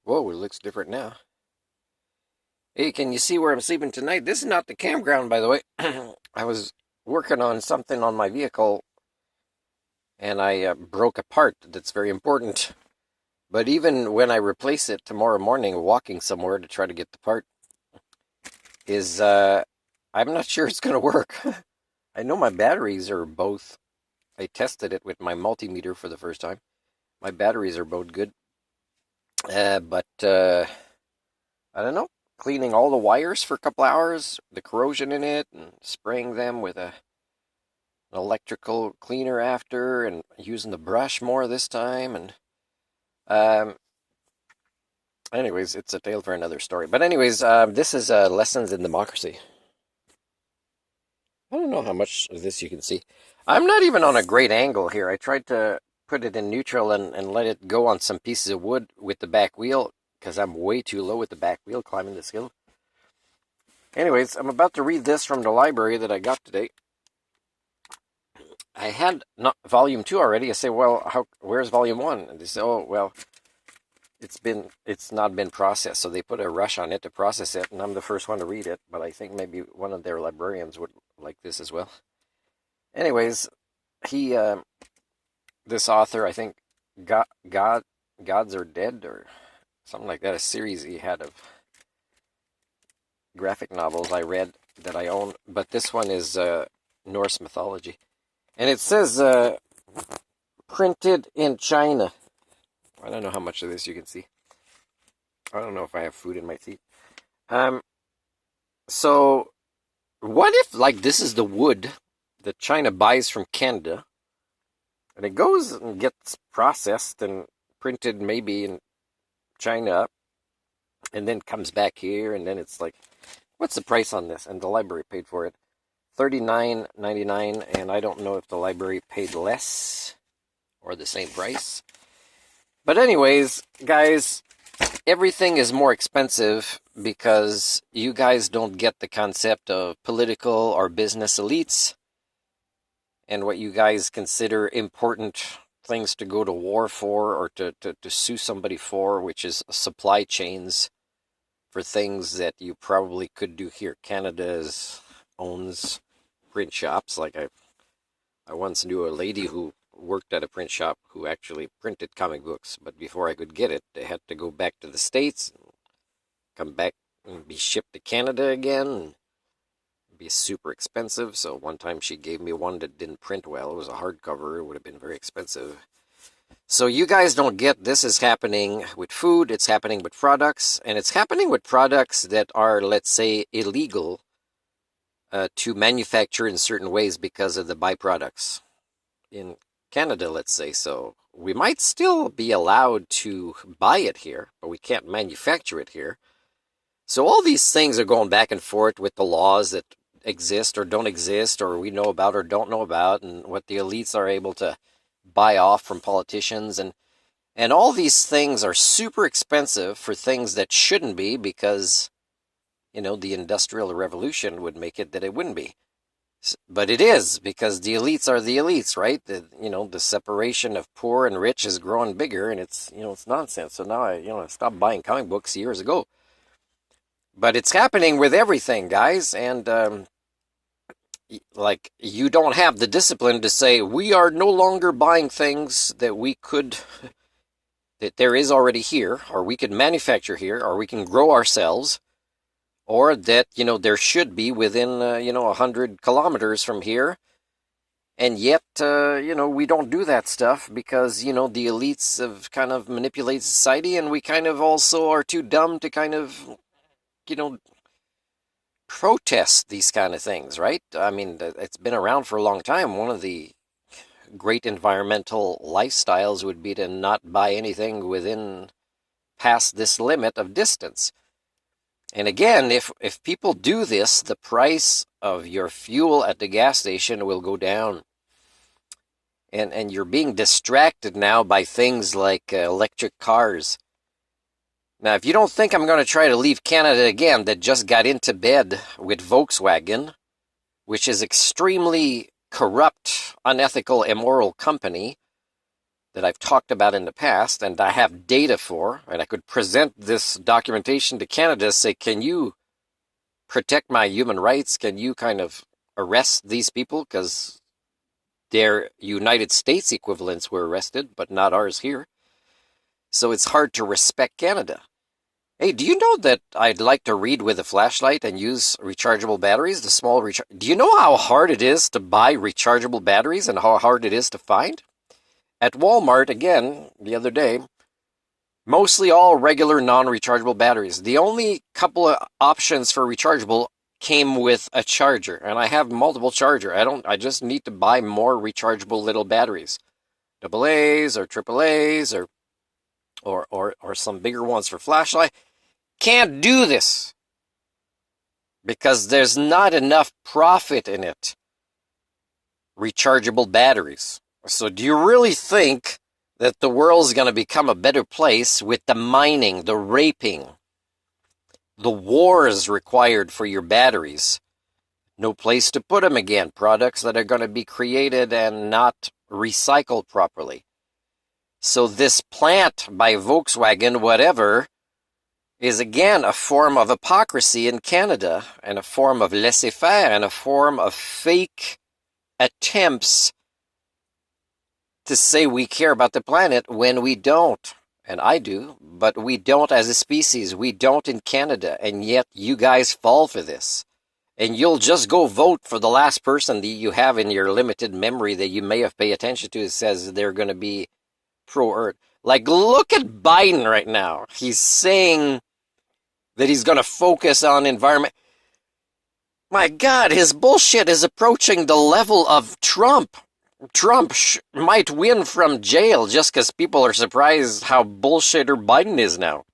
Whoa, it looks different now. Hey, can you see where I'm sleeping tonight? This is not the campground, by the way. I was working on something on my vehicle and I broke a part that's very important. But even when I replace it tomorrow morning, walking somewhere to try to get the part is, I'm not sure it's going to work. I know my batteries are both, I tested it with my multimeter for the first time. My batteries are both good. But I don't know. Cleaning all the wires for a couple hours, the corrosion in it, and spraying them with an electrical cleaner after, and using the brush more this time. And um, anyways, it's a tale for another story. But anyways, this is Lessons in Democracy. I don't know how much of this you can see. I'm not even on a great angle here. I tried to put it in neutral and let it go on some pieces of wood with the back wheel, because I'm way too low with the back wheel climbing this hill. Anyways, I'm about to read this from the library that I got today. I had not volume 2 already. I say, well, where's volume 1? And they say, oh, well, it's not been processed. So they put a rush on it to process it, and I'm the first one to read it. But I think maybe one of their librarians would like this as well. Anyways, this author, I think, Gods Are Dead, or something like that, a series he had of graphic novels I read that I own, but this one is Norse mythology. And it says printed in China. I don't know how much of this you can see. I don't know if I have food in my teeth. So what if, like, this is the wood that China buys from Canada, and it goes and gets processed and printed maybe in China, and then comes back here, and then it's like, what's the price on this? And the library paid for it, $39.99, and I don't know if the library paid less or the same price. But anyways, guys, everything is more expensive because you guys don't get the concept of political or business elites and what you guys consider important things to go to war for, or to sue somebody for, which is supply chains for things that you probably could do here. Canada owns print shops. Like I once knew a lady who worked at a print shop who actually printed comic books, but before I could get it, they had to go back to the States, come back and be shipped to Canada again, and be super expensive. So one time she gave me one that didn't print well. It was a hardcover. It would have been very expensive. So you guys don't get, this is happening with food, it's happening with products, and it's happening with products that are, let's say, illegal to manufacture in certain ways because of the byproducts in Canada, let's say. So we might still be allowed to buy it here, but we can't manufacture it here. So all these things are going back and forth with the laws that exist or don't exist, or we know about or don't know about, and what the elites are able to buy off from politicians, and all these things are super expensive for things that shouldn't be, because, you know, the Industrial Revolution would make it that it wouldn't be. But it is, because the elites are the elites, right? The separation of poor and rich is growing bigger, and it's nonsense. So now I stopped buying comic books years ago. But it's happening with everything, guys, and like, you don't have the discipline to say, we are no longer buying things that that there is already here, or we could manufacture here, or we can grow ourselves, or that, there should be within, 100 kilometers from here. And yet, we don't do that stuff because, the elites have kind of manipulated society, and we kind of also are too dumb to kind of, protest these kind of things, right? I mean, it's been around for a long time. One of the great environmental lifestyles would be to not buy anything past this limit of distance. And again, if people do this, the price of your fuel at the gas station will go down. And you're being distracted now by things like electric cars. Now, if you don't think I'm going to try to leave Canada again, that just got into bed with Volkswagen, which is extremely corrupt, unethical, immoral company that I've talked about in the past, and I have data for, and I could present this documentation to Canada, say, can you protect my human rights? Can you kind of arrest these people? Because their United States equivalents were arrested, but not ours here. So it's hard to respect Canada. Hey, do you know that I'd like to read with a flashlight and use rechargeable batteries? Do you know how hard it is to buy rechargeable batteries and how hard it is to find? At Walmart, again, the other day, mostly all regular non-rechargeable batteries. The only couple of options for rechargeable came with a charger, and I have multiple charger. I just need to buy more rechargeable little batteries. AA's or AAA's or some bigger ones for flashlight. Can't do this because there's not enough profit in it. Rechargeable batteries. So do you really think that the world's going to become a better place with the mining, the raping, the wars required for your batteries? No place to put them again. Products that are going to be created and not recycled properly. So this plant by Volkswagen, whatever, is again a form of hypocrisy in Canada and a form of laissez-faire and a form of fake attempts to say we care about the planet when we don't. And I do, but we don't as a species. We don't in Canada, and yet you guys fall for this. And you'll just go vote for the last person that you have in your limited memory that you may have paid attention to that says they're going to be pro-Earth. Like, look at Biden right now. He's saying that he's going to focus on environment. My God, his bullshit is approaching the level of Trump. Trump might win from jail just because people are surprised how bullshitter Biden is now.